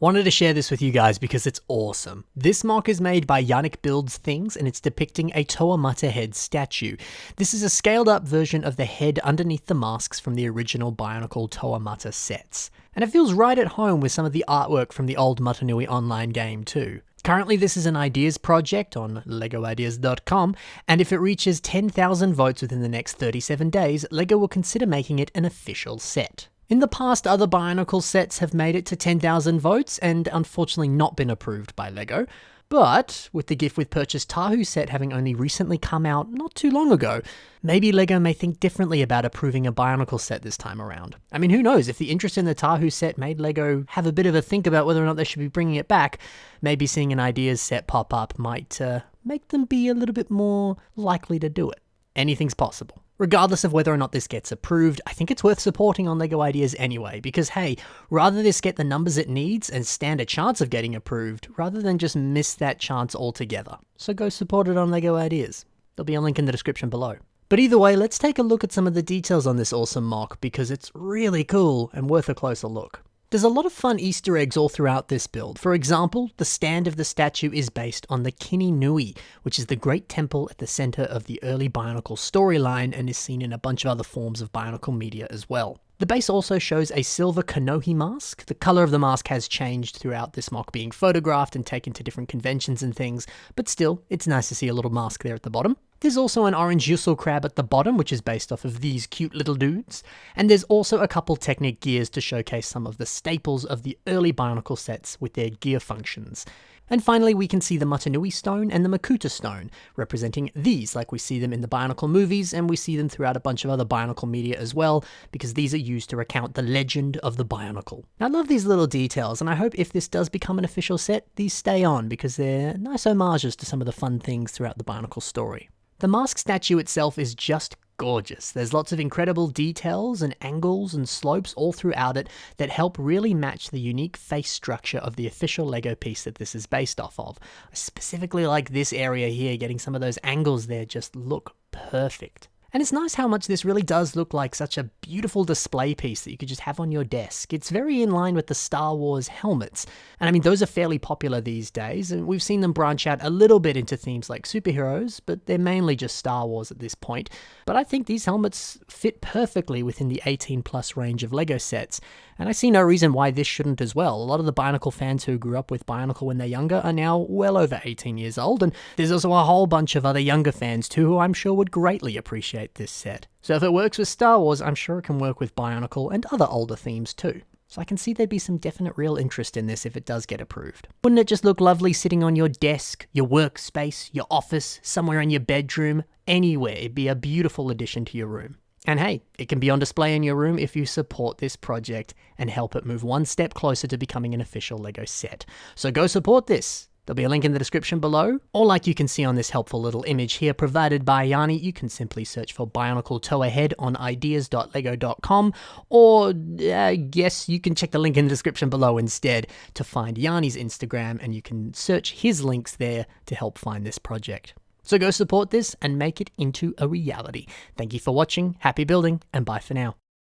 Wanted to share this with you guys because it's awesome. This mock is made by Yannick Builds Things and it's depicting a Toa Mata head statue. This is a scaled up version of the head underneath the masks from the original Bionicle Toa Mata sets. And it feels right at home with some of the artwork from the old Matanui online game too. Currently this is an ideas project on legoideas.com, and if it reaches 10,000 votes within the next 37 days, LEGO will consider making it an official set. In the past, other Bionicle sets have made it to 10,000 votes and unfortunately not been approved by LEGO. But with the gift with purchase Tahu set having only recently come out not too long ago, maybe LEGO may think differently about approving a Bionicle set this time around. I mean, who knows, if the interest in the Tahu set made LEGO have a bit of a think about whether or not they should be bringing it back, maybe seeing an ideas set pop up might make them be a little bit more likely to do it. Anything's possible. Regardless of whether or not this gets approved, I think it's worth supporting on LEGO Ideas anyway, because hey, rather this get the numbers it needs and stand a chance of getting approved, rather than just miss that chance altogether. So go support it on LEGO Ideas. There'll be a link in the description below. But either way, let's take a look at some of the details on this awesome mock, because it's really cool and worth a closer look. There's a lot of fun Easter eggs all throughout this build. For example, the stand of the statue is based on the Kini Nui, which is the great temple at the center of the early Bionicle storyline and is seen in a bunch of other forms of Bionicle media as well. The base also shows a silver Kanohi mask. The color of the mask has changed throughout this mock being photographed and taken to different conventions and things, but still, it's nice to see a little mask there at the bottom. There's also an orange Yusul crab at the bottom, which is based off of these cute little dudes. And there's also a couple Technic gears to showcase some of the staples of the early Bionicle sets with their gear functions. And finally, we can see the Matanui stone and the Makuta stone, representing these like we see them in the Bionicle movies, and we see them throughout a bunch of other Bionicle media as well, because these are used to recount the legend of the Bionicle. Now, I love these little details, and I hope if this does become an official set, these stay on, because they're nice homages to some of the fun things throughout the Bionicle story. The mask statue itself is just gorgeous. There's lots of incredible details and angles and slopes all throughout it that help really match the unique face structure of the official LEGO piece that this is based off of. I specifically like this area here, getting some of those angles there just look perfect. And it's nice how much this really does look like such a beautiful display piece that you could just have on your desk. It's very in line with the Star Wars helmets. And I mean, those are fairly popular these days, and we've seen them branch out a little bit into themes like superheroes, but they're mainly just Star Wars at this point. But I think these helmets fit perfectly within the 18+ range of LEGO sets, and I see no reason why this shouldn't as well. A lot of the Bionicle fans who grew up with Bionicle when they're younger are now well over 18 years old, and there's also a whole bunch of other younger fans too who I'm sure would greatly appreciate this set. So if it works with Star Wars, I'm sure it can work with Bionicle and other older themes too. So I can see there'd be some definite real interest in this if it does get approved. Wouldn't it just look lovely sitting on your desk, your workspace, your office, somewhere in your bedroom, anywhere? It'd be a beautiful addition to your room. And hey, it can be on display in your room if you support this project and help it move one step closer to becoming an official LEGO set. So go support this. There'll be a link in the description below, or like you can see on this helpful little image here provided by Yanni, you can simply search for Bionicle Toa Head on ideas.lego.com, or I guess you can check the link in the description below instead to find Yanni's Instagram, and you can search his links there to help find this project. So go support this and make it into a reality. Thank you for watching, happy building, and bye for now.